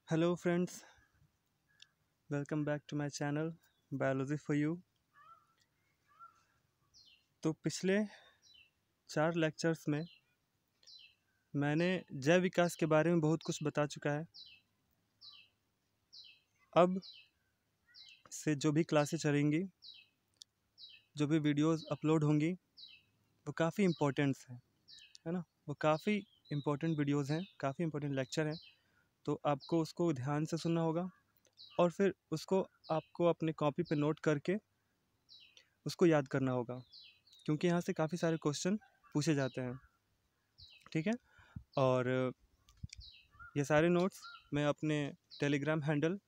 Hello friends, welcome back to my channel Biology for You। तो पिछले 4 lectures में मैंने जैव विकास के बारे में बहुत कुछ बता चुका है। अब से जो भी क्लासेस चलेंगी, जो भी वीडियोस अपलोड होंगी, वो काफ़ी इम्पोर्टेंट्स हैं, है ना। वो काफ़ी इम्पोर्टेंट वीडियोस हैं, काफ़ी इम्पोर्टेंट लेक्चर हैं। तो आपको उसको ध्यान से सुनना होगा और फिर उसको आपको अपने कॉपी पे नोट करके उसको याद करना होगा, क्योंकि यहाँ से काफ़ी सारे क्वेश्चन पूछे जाते हैं। ठीक है। और ये सारे नोट्स मैं अपने Telegram handle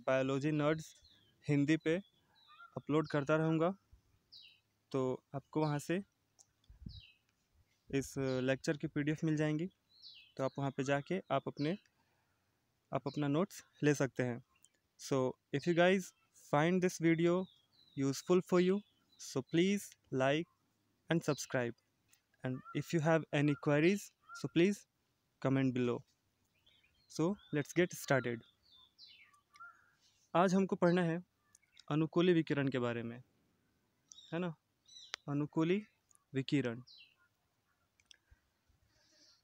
biology nerds Hindi पे अपलोड करता रहूँगा। तो आपको वहाँ से इस लेक्चर की पीडीएफ मिल जाएंगी। तो आप वहाँ पे जाके आप अपना नोट्स ले सकते हैं। So if you guys find this video useful for you, so please like and subscribe, and if you have any queries, so please comment below. So let's get started. आज हमको पढ़ना है अनुकूली विकिरण के बारे में, है ना। अनुकूली विकिरण,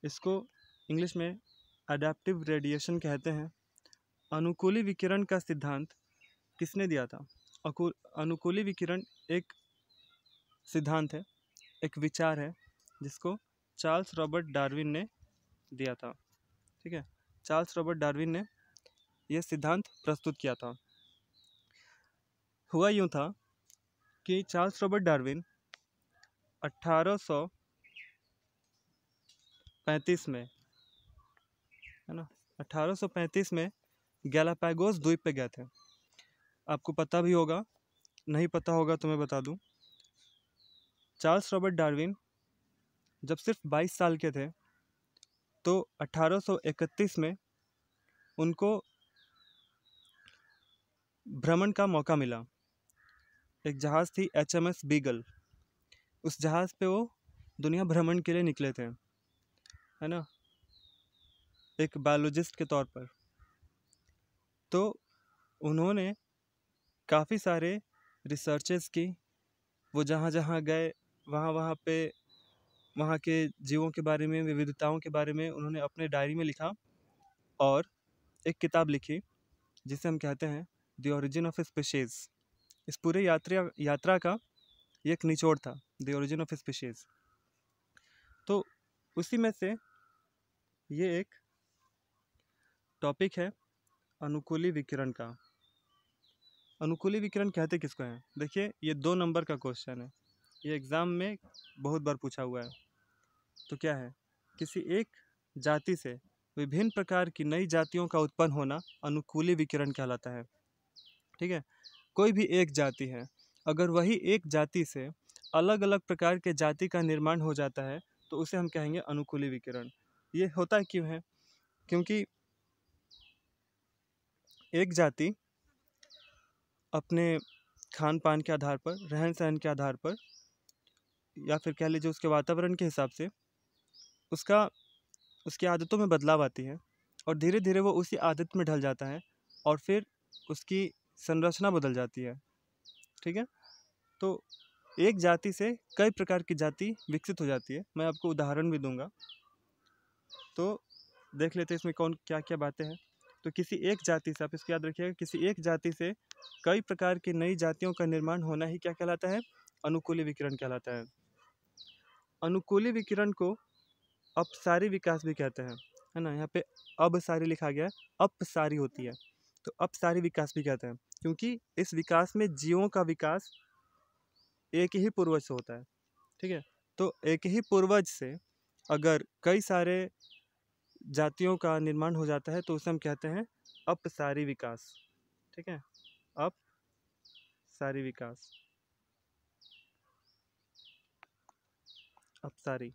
इसको इंग्लिश में अडैप्टिव रेडिएशन कहते हैं। अनुकूली विकिरण का सिद्धांत किसने दिया था? अनुकूली विकिरण एक सिद्धांत है, एक विचार है, जिसको चार्ल्स रॉबर्ट डार्विन ने दिया था। ठीक है, चार्ल्स रॉबर्ट डार्विन ने यह सिद्धांत प्रस्तुत किया था। हुआ यूँ था कि चार्ल्स रॉबर्ट डार्विन 1835 में, है ना, 1835 में गैलापागोस द्वीप पे गए थे। आपको पता भी होगा, नहीं पता होगा तो मैं बता दूं। चार्ल्स रॉबर्ट डार्विन जब सिर्फ 22 साल के थे तो 1831 में उनको भ्रमण का मौका मिला। एक जहाज़ थी HMS बीगल, उस जहाज़ पे वो दुनिया भ्रमण के लिए निकले थे, है ना, एक बायोलॉजिस्ट के तौर पर। तो उन्होंने काफ़ी सारे रिसर्चेस की। वो जहाँ जहाँ गए वहाँ पे वहाँ के जीवों के बारे में, विविधताओं के बारे में उन्होंने अपने डायरी में लिखा और एक किताब लिखी जिसे हम कहते हैं द ओरिजिन ऑफ स्पीशीज़। इस पूरे यात्रा का ये एक निचोड़ था, द ओरिजिन ऑफ स्पीशीज़। तो उसी में से ये एक टॉपिक है अनुकूली विकिरण का। अनुकूली विकिरण कहते किसको हैं? देखिए, ये 2 नंबर का क्वेश्चन है, ये एग्ज़ाम में बहुत बार पूछा हुआ है। तो क्या है? किसी एक जाति से विभिन्न प्रकार की नई जातियों का उत्पन्न होना अनुकूली विकिरण कहलाता है। ठीक है, कोई भी एक जाति है, अगर वही एक जाति से अलग अलग प्रकार के जाति का निर्माण हो जाता है तो उसे हम कहेंगे अनुकूली विकिरण। ये होता क्यों है? क्योंकि एक जाति अपने खान पान के आधार पर, रहन सहन के आधार पर, या फिर कह लीजिए उसके वातावरण के हिसाब से उसकी आदतों में बदलाव आती है और धीरे धीरे वो उसी आदत में ढल जाता है और फिर उसकी संरचना बदल जाती है। ठीक है, तो एक जाति से कई प्रकार की जाति विकसित हो जाती है। मैं आपको उदाहरण भी दूंगा, तो देख लेते हैं इसमें कौन क्या क्या बातें हैं। तो किसी एक जाति से, आप इसको याद रखिएगा, किसी एक जाति से कई प्रकार की नई जातियों का निर्माण होना ही क्या कहलाता है? अनुकूली विकिरण कहलाता है। अनुकूली विकिरण को अपसारी विकास भी कहते हैं, है ना। यहाँ पे अपसारी लिखा गया है, अपसारी होती है, तो अपसारी विकास भी कहते हैं, क्योंकि इस विकास में जीवों का विकास एक ही पूर्वज से होता है। ठीक है, तो एक ही पूर्वज से अगर कई सारे जातियों का निर्माण हो जाता है तो उसे हम कहते हैं अपसारी विकास। ठीक है, अपसारी विकास, अपसारी।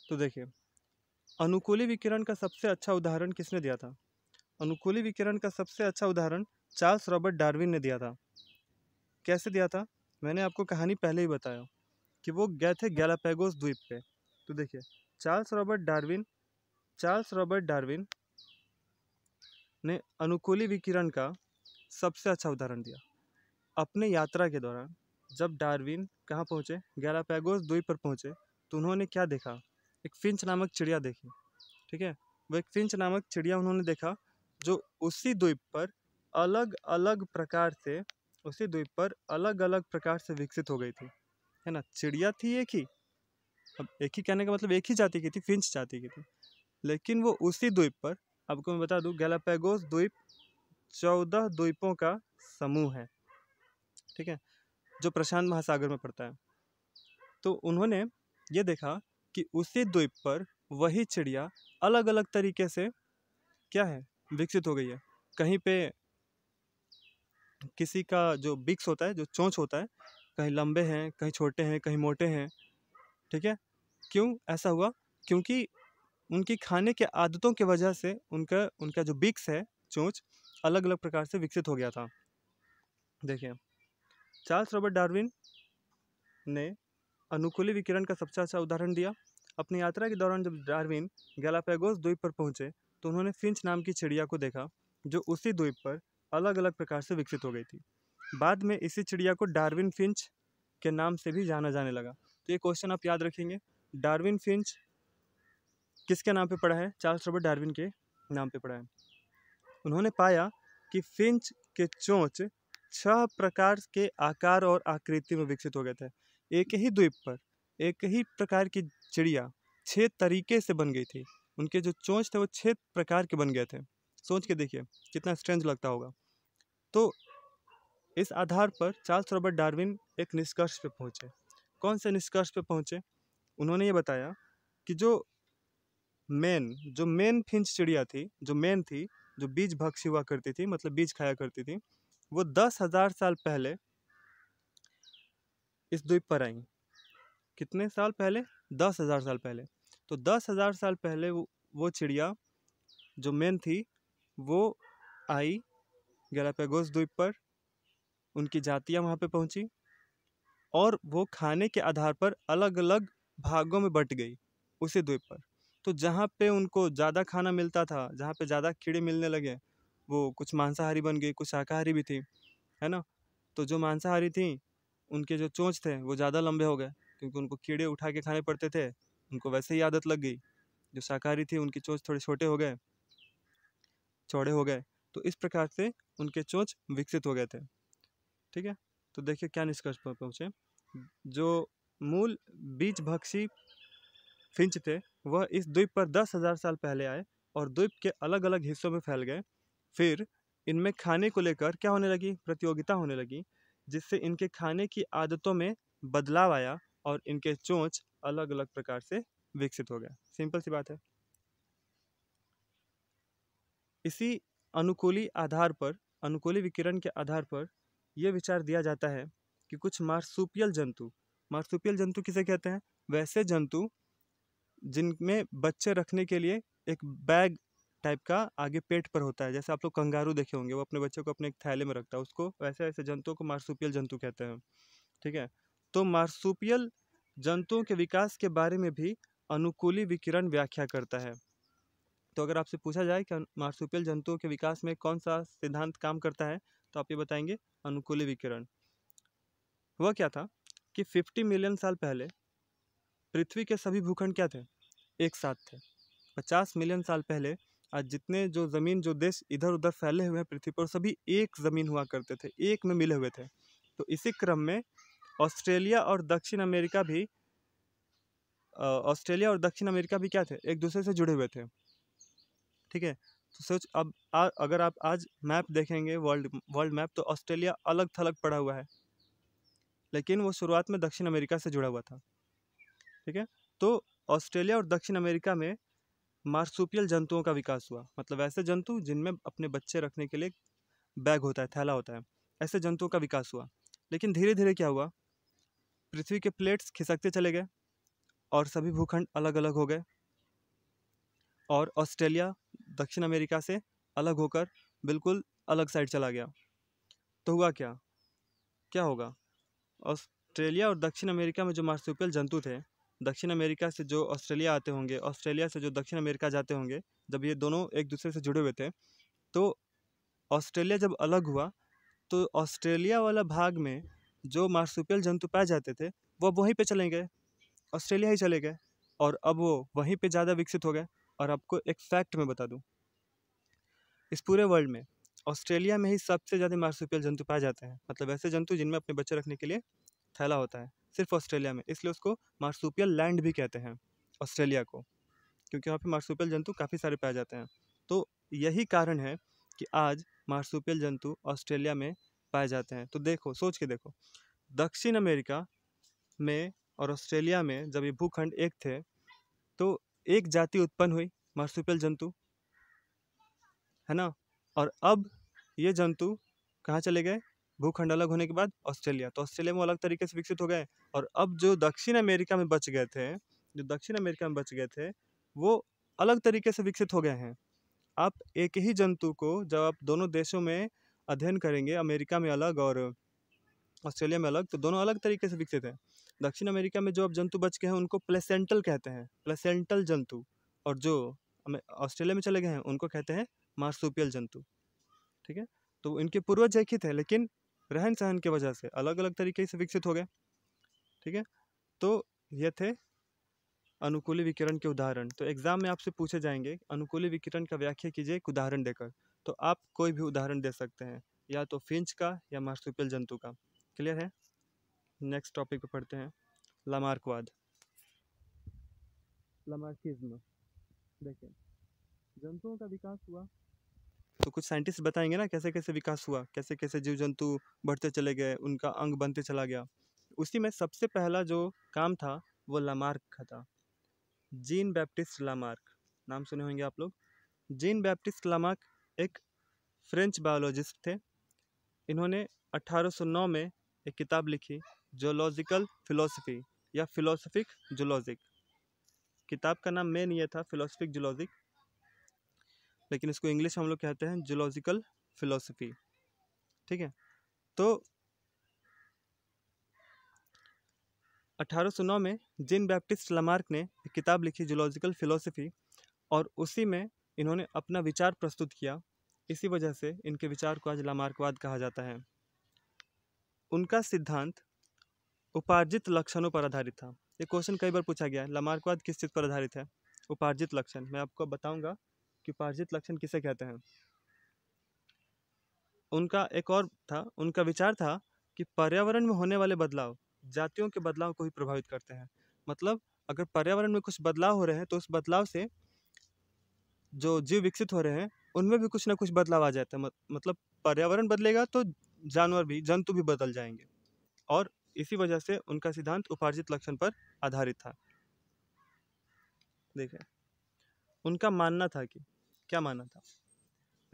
तो देखिए, अनुकूली विकिरण का सबसे अच्छा उदाहरण किसने दिया था? अनुकूली विकिरण का सबसे अच्छा उदाहरण चार्ल्स रॉबर्ट डार्विन ने दिया था। कैसे दिया था? मैंने आपको कहानी पहले ही बताया कि वो गए थे गैलापागोस द्वीप पे। तो देखिए, Charles Robert Darwin Charles Robert Darwin ने अनुकूली विकिरण का सबसे अच्छा उदाहरण दिया। अपने यात्रा के दौरान जब डार्विन कहाँ पहुँचे, गैलापागोस द्वीप पर पहुँचे, तो उन्होंने क्या देखा? एक फिंच नामक चिड़िया देखी। ठीक है, वो एक फिंच नामक चिड़िया उन्होंने देखा जो उसी द्वीप पर अलग अलग प्रकार से विकसित हो गई थी, है ना। चिड़िया थी एक ही, अब एक ही कहने का मतलब एक ही जाति की थी, फिंच जाति की थी, लेकिन वो उसी द्वीप पर, आपको मैं बता दूं, गैलापागोस द्वीप 14 द्वीपों का समूह है, ठीक है, जो प्रशांत महासागर में पड़ता है। तो उन्होंने ये देखा कि उसी द्वीप पर वही चिड़िया अलग अलग तरीके से क्या है, विकसित हो गई है। कहीं पे किसी का जो बिक्स होता है, जो चोंच होता है, कहीं लंबे हैं, कहीं छोटे हैं, कहीं मोटे हैं, ठीक है। क्यों ऐसा हुआ? क्योंकि उनकी खाने के आदतों की वजह से उनका उनका जो बिक्स है, चोंच, अलग अलग प्रकार से विकसित हो गया था। देखिए, चार्ल्स रॉबर्ट डार्विन ने अनुकूली विकिरण का सबसे अच्छा उदाहरण दिया। अपनी यात्रा के दौरान जब डार्विन गैलापागोस द्वीप पर पहुंचे तो उन्होंने फिंच नाम की चिड़िया को देखा जो उसी द्वीप पर अलग अलग प्रकार से विकसित हो गई थी। बाद में इसी चिड़िया को डार्विन फिंच के नाम से भी जाना जाने लगा। तो ये क्वेश्चन आप याद रखेंगे, डार्विन फिंच किसके नाम पे पड़ा है? चार्ल्स रॉबर्ट डार्विन के नाम पे पड़ा है। उन्होंने पाया कि फिंच के चोंच 6 प्रकार के आकार और आकृति में विकसित हो गए थे। एक ही द्वीप पर एक ही प्रकार की चिड़िया 6 तरीके से बन गई थी। उनके जो चोंच थे वो 6 प्रकार के बन गए थे। सोच के देखिए कितना स्ट्रेंज लगता होगा। तो इस आधार पर चार्ल्स रॉबर्ट डार्विन एक निष्कर्ष पे पहुंचे। कौन से निष्कर्ष पे पहुंचे? उन्होंने ये बताया कि जो मेन फिंच चिड़िया थी, जो मेन थी, जो बीज भक्षी हुआ करती थी, मतलब बीज खाया करती थी, वो 10,000 साल पहले इस द्वीप पर आई। कितने साल पहले? 10,000 साल पहले। तो 10,000 साल पहले वो चिड़िया जो मेन थी वो आई गैलापागोस द्वीप पर, उनकी जातियाँ वहाँ पे पहुँची और वो खाने के आधार पर अलग अलग भागों में बट गई उसी द्वीप पर। तो जहाँ पे उनको ज़्यादा खाना मिलता था, जहाँ पे ज़्यादा कीड़े मिलने लगे, वो कुछ मांसाहारी बन गई, कुछ शाकाहारी भी थी, है ना। तो जो मांसाहारी थी उनके जो चोंच थे वो ज़्यादा लंबे हो गए क्योंकि उनको कीड़े उठा के खाने पड़ते थे, उनको वैसे ही आदत लग गई। जो शाकाहारी थी उनकी चोंच थोड़े छोटे हो गए, चौड़े हो गए, तो इस प्रकार से उनके चोंच विकसित हो गए थे। ठीक है, तो देखिए क्या निष्कर्ष पर पहुँचे। जो मूल बीज भक्षी फिंच थे वह इस द्वीप पर 10,000 साल पहले आए और द्वीप के अलग अलग हिस्सों में फैल गए। फिर इनमें खाने को लेकर क्या होने लगी? प्रतियोगिता होने लगी, जिससे इनके खाने की आदतों में बदलाव आया और इनके चोंच अलग अलग प्रकार से विकसित हो गया। सिंपल सी बात है। इसी अनुकूली आधार पर, अनुकूली विकिरण के आधार पर यह विचार दिया जाता है कि कुछ मार्सुपियल जंतु किसे कहते हैं? वैसे जंतु जिनमें बच्चे रखने के लिए एक बैग टाइप का आगे पेट पर होता है। जैसे आप लोग कंगारू देखे होंगे, वो अपने बच्चों को अपने एक थैले में रखता है, उसको वैसे ऐसे जंतुओं को मार्सुपियल जंतु कहते हैं। ठीक है, तो मार्सुपियल जंतुओं के विकास के बारे में भी अनुकूली विकिरण व्याख्या करता है। तो अगर आपसे पूछा जाए कि मार्सुपियल जंतुओं के विकास में कौन सा सिद्धांत काम करता है, तो आप ये बताएंगे अनुकूली विकिरण। वह क्या था कि 50 मिलियन साल पहले पृथ्वी के सभी भूखंड क्या थे? एक साथ थे। 50 मिलियन साल पहले आज जितने जो ज़मीन, जो देश इधर उधर फैले हुए हैं पृथ्वी पर, सभी एक ज़मीन हुआ करते थे, एक में मिले हुए थे। तो इसी क्रम में ऑस्ट्रेलिया और दक्षिण अमेरिका भी क्या थे? एक दूसरे से जुड़े हुए थे। ठीक है, तो सोच अब अगर आप आज मैप देखेंगे, वर्ल्ड मैप, तो ऑस्ट्रेलिया अलग थलग पड़ा हुआ है, लेकिन वो शुरुआत में दक्षिण अमेरिका से जुड़ा हुआ था। ठीक है, तो ऑस्ट्रेलिया और दक्षिण अमेरिका में मार्सुपियल जंतुओं का विकास हुआ, मतलब ऐसे जंतु जिनमें अपने बच्चे रखने के लिए बैग होता है, थैला होता है, ऐसे जंतुओं का विकास हुआ। लेकिन धीरे धीरे क्या हुआ? पृथ्वी के प्लेट्स खिसकते चले गए और सभी भूखंड अलग अलग हो गए और ऑस्ट्रेलिया दक्षिण अमेरिका से अलग होकर बिल्कुल अलग साइड चला गया। तो हुआ क्या? क्या होगा? ऑस्ट्रेलिया और दक्षिण अमेरिका में जो मार्सुपियल जंतु थे दक्षिण अमेरिका से जो ऑस्ट्रेलिया आते होंगे, ऑस्ट्रेलिया से जो दक्षिण अमेरिका जाते होंगे, जब ये दोनों एक दूसरे से जुड़े हुए थे, तो ऑस्ट्रेलिया जब अलग हुआ तो ऑस्ट्रेलिया वाला भाग में जो मार्सुपियल जंतु पाए जाते थे वो अब वहीं पे चले गए, ऑस्ट्रेलिया ही चले गए, और अब वो वहीं पे ज़्यादा विकसित हो गए। और आपको एक फैक्ट मैं बता दूं, इस पूरे वर्ल्ड में ऑस्ट्रेलिया में ही सबसे ज़्यादा मार्सुपियल जंतु पाए जाते हैं, मतलब ऐसे जंतु जिनमें अपने बच्चे रखने के लिए थैला होता है, सिर्फ ऑस्ट्रेलिया में। इसलिए उसको मार्सुपियल लैंड भी कहते हैं ऑस्ट्रेलिया को, क्योंकि वहाँ पे मार्सुपियल जंतु काफ़ी सारे पाए जाते हैं। तो यही कारण है कि आज मार्सुपियल जंतु ऑस्ट्रेलिया में पाए जाते हैं। तो देखो, सोच के देखो, दक्षिण अमेरिका में और ऑस्ट्रेलिया में जब ये भूखंड एक थे तो एक जाति उत्पन्न हुई, मार्सुपियल जंतु, है ना। और अब ये जंतु कहाँ चले गए, भूखंड अलग होने के बाद ऑस्ट्रेलिया, तो ऑस्ट्रेलिया में अलग तरीके से विकसित हो गए। और अब जो दक्षिण अमेरिका में बच गए थे, जो दक्षिण अमेरिका में बच गए थे, वो अलग तरीके से विकसित हो गए हैं। आप एक ही जंतु को जब आप दोनों देशों में अध्ययन करेंगे, अमेरिका में अलग और ऑस्ट्रेलिया में अलग, तो दोनों अलग तरीके से विकसित हैं। दक्षिण अमेरिका में जो अब जंतु बच गए हैं उनको प्लेसेंटल कहते हैं, प्लेसेंटल जंतु, और जो ऑस्ट्रेलिया में चले गए हैं उनको कहते हैं मार्सुपियल जंतु। ठीक है, तो इनके पूर्वज एक ही थे, लेकिन रहन सहन की वजह से अलग अलग तरीके से विकसित हो गए। ठीक है, तो ये थे अनुकूली विकिरण के उदाहरण। तो एग्जाम में आपसे पूछे जाएंगे अनुकूली विकिरण का व्याख्या कीजिए एक उदाहरण देकर, तो आप कोई भी उदाहरण दे सकते हैं, या तो फिंच का या मार्सुपियल जंतु का। क्लियर है। नेक्स्ट टॉपिक पे पढ़ते हैं, लामार्कवाद, लामार्किज्म। देखिए, जंतुओं का विकास हुआ तो कुछ साइंटिस्ट बताएंगे ना कैसे कैसे विकास हुआ, कैसे कैसे जीव जंतु बढ़ते चले गए, उनका अंग बनते चला गया। उसी में सबसे पहला जो काम था वो लामार्क का था, जीन बैप्टिस्ट लामार्क। नाम सुने होंगे आप लोग। जीन बैप्टिस्ट लामार्क एक फ्रेंच बायोलॉजिस्ट थे। इन्होंने 1809 में एक किताब लिखी, जोलॉजिकल फिलोसफी या फिलोसफिक जूलॉजिक। किताब का नाम मेन ये था फिलोसफिक जूलॉजिक, लेकिन इसको इंग्लिश में हम लोग कहते हैं जूलॉजिकल फिलोसफी। ठीक है, तो 1809 में जीन बैप्टिस्ट लामार्क ने एक किताब लिखी जूलॉजिकल फिलोसफी, और उसी में इन्होंने अपना विचार प्रस्तुत किया। इसी वजह से इनके विचार को आज लामार्कवाद कहा जाता है। उनका सिद्धांत उपार्जित लक्षणों पर आधारित था। ये क्वेश्चन कई बार पूछा गया है, लामार्कवाद किस चीज़ पर आधारित है। उपार्जित लक्षण, मैं आपको बताऊंगा कि उपार्जित लक्षण किसे कहते हैं। उनका एक और था, उनका विचार था कि पर्यावरण में होने वाले बदलाव जातियों के बदलाव को ही प्रभावित करते हैं। मतलब अगर पर्यावरण में कुछ बदलाव हो रहे हैं तो उस बदलाव से जो जीव विकसित हो रहे हैं उनमें भी कुछ ना कुछ बदलाव आ जाता है। मतलब पर्यावरण बदलेगा तो जानवर भी, जंतु भी बदल जाएंगे, और इसी वजह से उनका सिद्धांत उपार्जित लक्षण पर आधारित था। देखिए, उनका मानना था कि, क्या मानना था,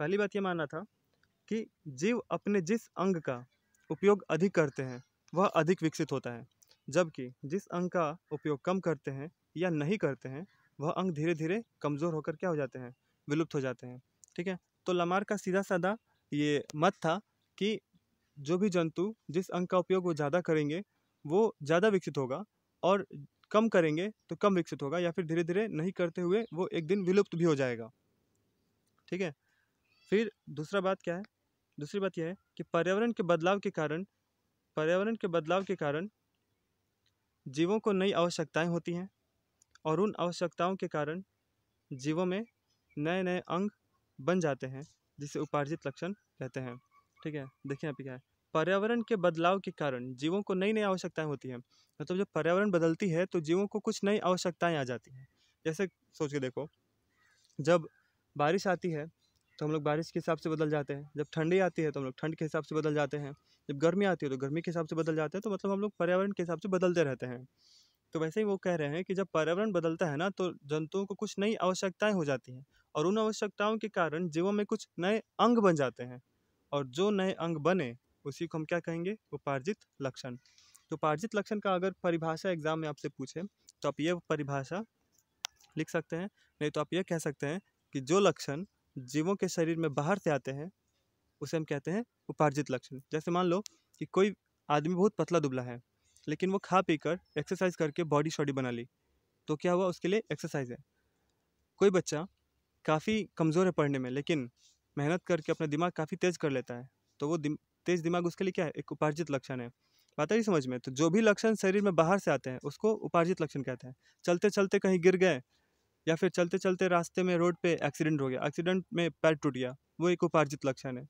पहली बात ये मानना था कि जीव अपने जिस अंग का उपयोग अधिक करते हैं वह अधिक विकसित होता है, जबकि जिस अंग का उपयोग कम करते हैं या नहीं करते हैं वह अंग धीरे धीरे कमज़ोर होकर क्या हो जाते हैं, विलुप्त हो जाते हैं। ठीक है, तो लामार्क का सीधा साधा ये मत था कि जो भी जंतु जिस अंग का उपयोग वो ज़्यादा करेंगे वो ज़्यादा विकसित होगा, और कम करेंगे तो कम विकसित होगा, या फिर धीरे धीरे नहीं करते हुए वो एक दिन विलुप्त भी हो जाएगा। ठीक है, फिर दूसरा बात क्या है, दूसरी बात यह है कि पर्यावरण के बदलाव के कारण जीवों को नई आवश्यकताएं होती हैं, और उन आवश्यकताओं के कारण जीवों में नए नए अंग बन जाते हैं, जिसे उपार्जित लक्षण कहते हैं। ठीक है, देखिए यहाँ पे क्या है, पर्यावरण के बदलाव के कारण जीवों को नई नई आवश्यकताएं होती हैं। मतलब जब पर्यावरण बदलती है तो जीवों को कुछ नई आवश्यकताएं आ जाती हैं। जैसे सोच के देखो, जब बारिश आती है तो हम लोग बारिश के हिसाब से बदल जाते हैं, जब ठंडी आती है तो हम लोग ठंड के हिसाब से बदल जाते हैं, जब गर्मी आती है तो गर्मी के हिसाब से बदल जाते हैं। तो मतलब हम लोग पर्यावरण के हिसाब से बदलते रहते हैं। तो वैसे ही वो कह रहे हैं कि जब पर्यावरण बदलता है ना तो जंतुओं को कुछ नई आवश्यकताएं हो जाती हैं, और उन आवश्यकताओं के कारण जीवों में कुछ नए अंग बन जाते हैं, और जो नए अंग बने उसी को हम क्या कहेंगे, उपार्जित लक्षण। तो उपार्जित लक्षण का अगर परिभाषा एग्जाम में आपसे पूछे तो आप ये परिभाषा लिख सकते हैं, नहीं तो आप ये कह सकते हैं कि जो लक्षण जीवों के शरीर में बाहर से आते हैं उसे हम कहते हैं उपार्जित लक्षण। जैसे मान लो कि कोई आदमी बहुत पतला दुबला है, लेकिन वो खा पी कर एक्सरसाइज करके बॉडी शॉडी बना ली, तो क्या हुआ, उसके लिए एक्सरसाइज है। कोई बच्चा काफ़ी कमज़ोर है पढ़ने में, लेकिन मेहनत करके अपना दिमाग काफ़ी तेज़ कर लेता है, तो वो तेज़ दिमाग उसके लिए क्या है, एक उपार्जित लक्षण है। बात आई समझ में? तो जो भी लक्षण शरीर में बाहर से आते हैं उसको उपार्जित लक्षण कहते हैं। चलते चलते कहीं गिर गए, या फिर चलते चलते रास्ते में रोड पे एक्सीडेंट हो गया, एक्सीडेंट में पैर टूट गया, वो एक उपार्जित लक्षण है।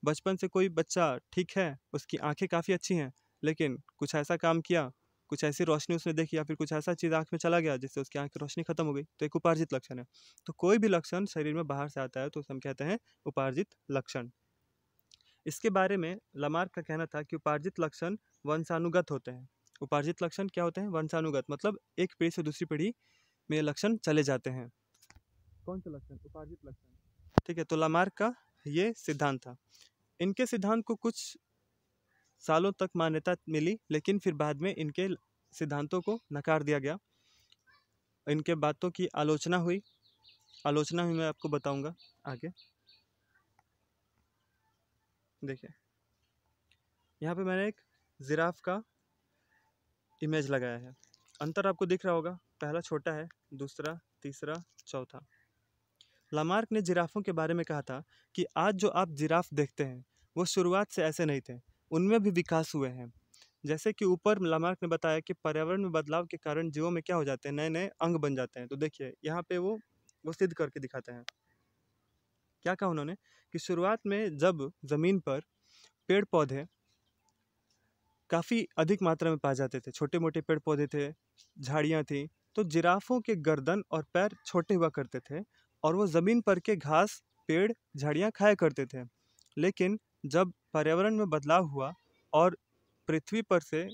बचपन से कोई बच्चा ठीक है, उसकी आंखें काफ़ी अच्छी हैं, लेकिन कुछ ऐसा काम किया, कुछ ऐसी रोशनी उसने देखी, या फिर कुछ ऐसा चीज़ आँख में चला गया जिससे उसकी आँख की रोशनी खत्म हो गई, तो एक उपार्जित लक्षण है। तो कोई भी लक्षण शरीर में बाहर से आता है तो उसे हम कहते हैं उपार्जित लक्षण। इसके बारे में लामार्क का कहना था कि उपार्जित लक्षण वंशानुगत होते हैं। उपार्जित लक्षण क्या होते हैं? वंशानुगत, मतलब एक पीढ़ी से दूसरी पीढ़ी में लक्षण चले जाते हैं। कौन से लक्षण? उपार्जित लक्षण। ठीक है, तो लामार्क का ये सिद्धांत था। इनके सिद्धांत को कुछ सालों तक मान्यता मिली, लेकिन फिर बाद में इनके सिद्धांतों को नकार दिया गया। इनके बातों की आलोचना हुई, मैं आपको बताऊंगा आगे। देखिए, यहाँ पे मैंने एक जिराफ का इमेज लगाया है। अंतर आपको दिख रहा होगा, पहला छोटा है, दूसरा, तीसरा, चौथा। लामार्क ने जिराफों के बारे में कहा था कि आज जो आप जिराफ देखते हैं वो शुरुआत से ऐसे नहीं थे, उनमें भी विकास हुए हैं। जैसे कि ऊपर लामार्क ने बताया कि पर्यावरण में बदलाव के कारण जीवों में क्या हो जाते हैं, नए नए अंग बन जाते हैं। तो देखिए यहाँ पे वो सिद्ध करके दिखाते हैं। क्या कहा उन्होंने कि शुरुआत में जब ज़मीन पर पेड़ पौधे काफ़ी अधिक मात्रा में पाए जाते थे, छोटे मोटे पेड़ पौधे थे, झाड़ियाँ थी, तो जिराफों के गर्दन और पैर छोटे हुआ करते थे और वो ज़मीन पर के घास, पेड़, झाड़ियाँ खाया करते थे। लेकिन जब पर्यावरण में बदलाव हुआ और पृथ्वी पर से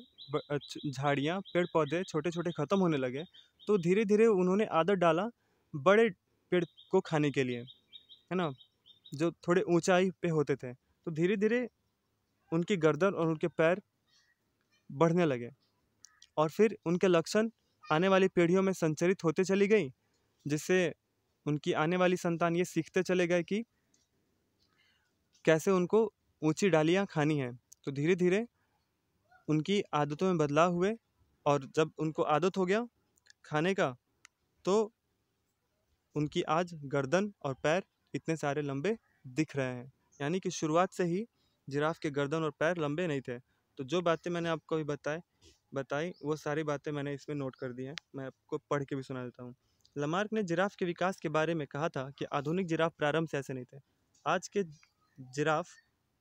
झाड़ियाँ, पेड़ पौधे छोटे छोटे ख़त्म होने लगे, तो धीरे धीरे उन्होंने आदत डाला बड़े पेड़ को खाने के लिए, है ना, जो थोड़े ऊंचाई पे होते थे। तो धीरे धीरे उनकी गर्दन और उनके पैर बढ़ने लगे और फिर उनके लक्षण आने वाली पीढ़ियों में संचरित होते चली गई, जिससे उनकी आने वाली संतान ये सीखते चले गए कि कैसे उनको ऊंची डालियाँ खानी है। तो धीरे धीरे उनकी आदतों में बदलाव हुए और जब उनको आदत हो गया खाने का, तो उनकी आज गर्दन और पैर इतने सारे लंबे दिख रहे हैं। यानी कि शुरुआत से ही जिराफ के गर्दन और पैर लंबे नहीं थे। तो जो बातें मैंने आपको अभी बताई वो सारी बातें मैंने इसमें नोट कर दी हैं, मैं आपको पढ़ के भी सुना देता हूँ। लमार्क ने जिराफ के विकास के बारे में कहा था कि आधुनिक जिराफ प्रारंभ से ऐसे नहीं थे। आज के जिराफ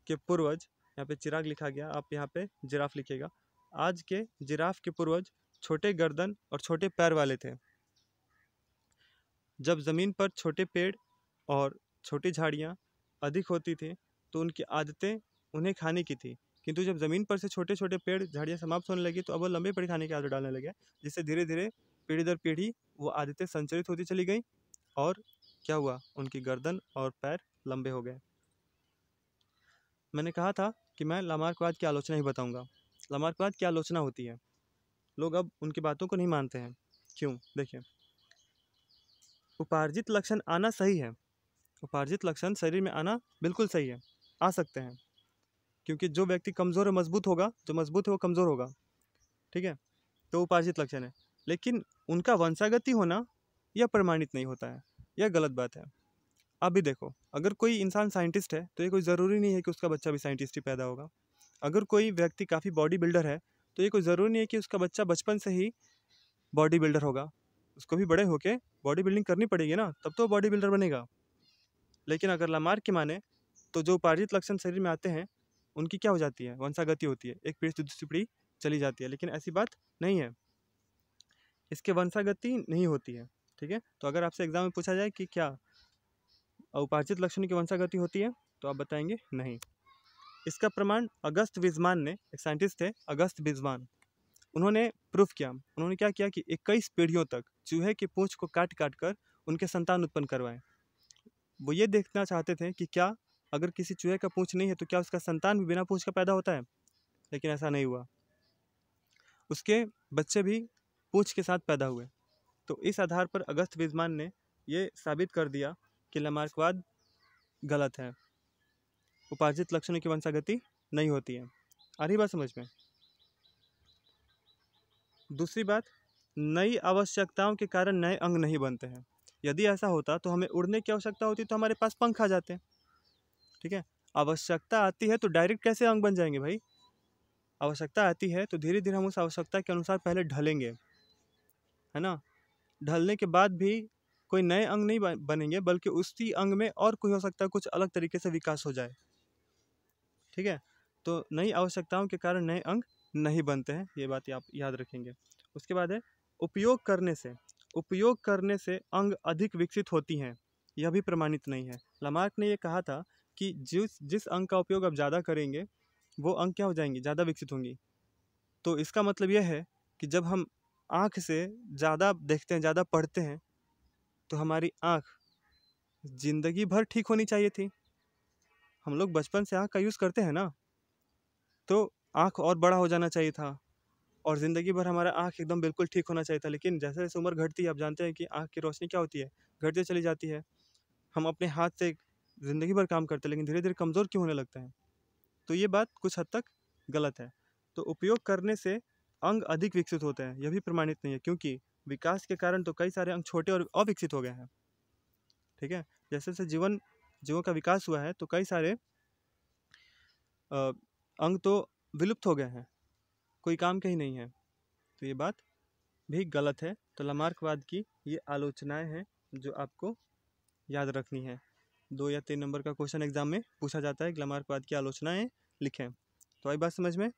के पूर्वज, यहाँ पे चिराग लिखा गया, आप यहाँ पे जिराफ लिखिएगा। आज के जिराफ के पूर्वज छोटे गर्दन और छोटे पैर वाले थे। जब ज़मीन पर छोटे पेड़ और छोटी झाड़ियाँ अधिक होती थी तो उनकी आदतें उन्हें खाने की थी, किंतु जब ज़मीन पर से छोटे छोटे पेड़ झाड़ियाँ समाप्त होने लगी तो अब वो लंबे पेड़ खाने की आदत डालने लगे, जिससे धीरे धीरे पीढ़ी दर पीढ़ी वो आदतें संचरित होती चली गई और क्या हुआ, उनकी गर्दन और पैर लंबे हो गए। मैंने कहा था कि मैं लामार्कवाद की आलोचना ही बताऊँगा। लामार्कवाद की आलोचना होती है, लोग अब उनकी बातों को नहीं मानते हैं। क्यों? देखिए, उपार्जित लक्षण आना सही है, उपार्जित लक्षण शरीर में आना बिल्कुल सही है, आ सकते हैं, क्योंकि जो व्यक्ति कमज़ोर और मजबूत होगा, जो मजबूत है वो कमज़ोर होगा, ठीक है, तो उपार्जित लक्षण है। लेकिन उनका वंशागति होना यह प्रमाणित नहीं होता है, यह गलत बात है। अभी देखो, अगर कोई इंसान साइंटिस्ट है तो ये कोई ज़रूरी नहीं है कि उसका बच्चा भी साइंटिस्ट ही पैदा होगा। अगर कोई व्यक्ति काफ़ी बॉडी बिल्डर है तो ये कोई ज़रूरी नहीं है कि उसका बच्चा बचपन से ही बॉडी बिल्डर होगा। उसको भी बड़े होके बॉडी बिल्डिंग करनी पड़ेगी ना, तब तो बॉडी बिल्डर बनेगा। लेकिन अगर लामार्क की माने तो जो उपार्जित लक्षण शरीर में आते हैं उनकी क्या हो जाती है, वंशागति होती है, एक पीढ़ी से दूसरी पीढ़ी चली जाती है। लेकिन ऐसी बात नहीं है, इसके वंशागति नहीं होती है, ठीक है। तो अगर आपसे एग्जाम में पूछा जाए कि क्या उपार्जित लक्षण की वंशागति होती है, तो आप बताएंगे नहीं। इसका प्रमाण अगस्त विज़मान ने, एक साइंटिस्ट थे अगस्त विज़मान, उन्होंने प्रूफ किया। उन्होंने क्या किया कि 21 पीढ़ियों तक चूहे की पूंछ को काट काट कर उनके संतान उत्पन्न करवाएं। वो ये देखना चाहते थे कि क्या अगर किसी चूहे का पूंछ नहीं है तो क्या उसका संतान भी बिना पूंछ का पैदा होता है, लेकिन ऐसा नहीं हुआ, उसके बच्चे भी पूंछ के साथ पैदा हुए। तो इस आधार पर अगस्त विज़मान ने ये साबित कर दिया कि लामार्कवाद गलत है, उपार्जित लक्षणों की वंशागति नहीं होती है। आ रही बात समझ में? दूसरी बात, नई आवश्यकताओं के कारण नए अंग नहीं बनते हैं। यदि ऐसा होता तो हमें उड़ने की आवश्यकता होती तो हमारे पास पंख आ जाते हैं। ठीक है, आवश्यकता आती है तो डायरेक्ट कैसे अंग बन जाएंगे भाई? आवश्यकता आती है तो धीरे धीरे हम उस आवश्यकता के अनुसार पहले ढलेंगे, है ना। ढलने के बाद भी कोई नए अंग नहीं बनेंगे, बल्कि उसी अंग में और कोई हो सकता है कुछ अलग तरीके से विकास हो जाए। ठीक है, तो नई आवश्यकताओं के कारण नए अंग नहीं बनते हैं, ये बात आप याद रखेंगे। उसके बाद है उपयोग करने से। उपयोग करने से अंग अधिक विकसित होती हैं, यह भी प्रमाणित नहीं है। लामार्क ने ये कहा था कि जिस जिस अंग का उपयोग आप ज़्यादा करेंगे वो अंग क्या हो जाएंगी, ज़्यादा विकसित होंगी। तो इसका मतलब यह है कि जब हम आँख से ज़्यादा देखते हैं, ज़्यादा पढ़ते हैं, तो हमारी आँख जिंदगी भर ठीक होनी चाहिए थी। हम लोग बचपन से आँख का यूज़ करते हैं ना, तो आँख और बड़ा हो जाना चाहिए था और ज़िंदगी भर हमारा आँख एकदम बिल्कुल ठीक होना चाहिए था। लेकिन जैसे जैसे उम्र घटती है, आप जानते हैं कि आँख की रोशनी क्या होती है, घटती चली जाती है। हम अपने हाथ से ज़िंदगी भर काम करते हैं लेकिन धीरे धीरे कमज़ोर क्यों होने लगते हैं? तो ये बात कुछ हद तक गलत है। तो उपयोग करने से अंग अधिक विकसित होते हैं, यह भी प्रमाणित नहीं है, क्योंकि विकास के कारण तो कई सारे अंग छोटे और अविकसित हो गए हैं। ठीक है, जैसे जैसे जीवों का विकास हुआ है तो कई सारे अंग तो विलुप्त हो गए हैं, कोई काम के ही नहीं है। तो ये बात भी गलत है। तो लामार्कवाद की ये आलोचनाएं हैं जो आपको याद रखनी है। 2 या 3 नंबर का क्वेश्चन एग्जाम में पूछा जाता है कि लामार्कवाद की आलोचनाएं लिखें। तो आई बात समझ में।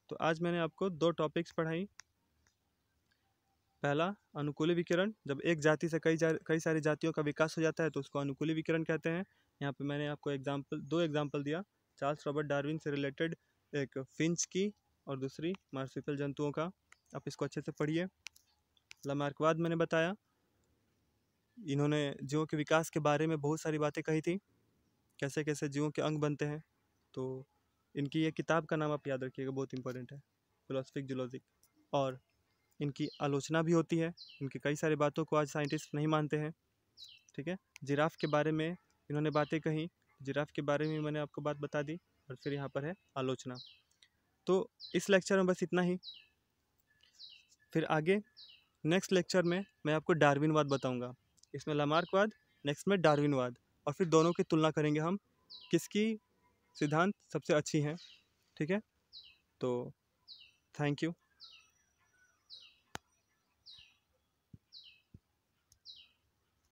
तो आज मैंने आपको 2 टॉपिक्स पढ़ाई। पहला, अनुकूली विकिरण। जब एक जाति से कई सारी जातियों का विकास हो जाता है तो उसको अनुकूली विकिरण कहते हैं। यहाँ पे मैंने आपको दो एग्जाम्पल दिया, चार्ल्स रॉबर्ट डार्विन से रिलेटेड, एक फिंच की और दूसरी मार्supial जंतुओं का। आप इसको अच्छे से पढ़िए। लामार्कवाद मैंने बताया, इन्होंने जीवों के विकास के बारे में बहुत सारी बातें कही थी, कैसे कैसे जीवों के अंग बनते हैं। तो इनकी ये किताब का नाम आप याद रखिएगा, बहुत इंपॉर्टेंट है, फिलोसफिक जूलॉजिक। और इनकी आलोचना भी होती है, इनकी कई सारी बातों को आज साइंटिस्ट नहीं मानते हैं। ठीक है, जिराफ के बारे में इन्होंने बातें कही, जिराफ के बारे में मैंने आपको बात बता दी, और फिर यहाँ पर है आलोचना। तो इस लेक्चर में बस इतना ही। फिर आगे नेक्स्ट लेक्चर में मैं आपको डार्विनवाद बताऊंगा। इसमें लामार्कवाद, नेक्स्ट में डार्विनवाद, और फिर दोनों की तुलना करेंगे हम, किसकी सिद्धांत सबसे अच्छी हैं। ठीक है, तो थैंक यू।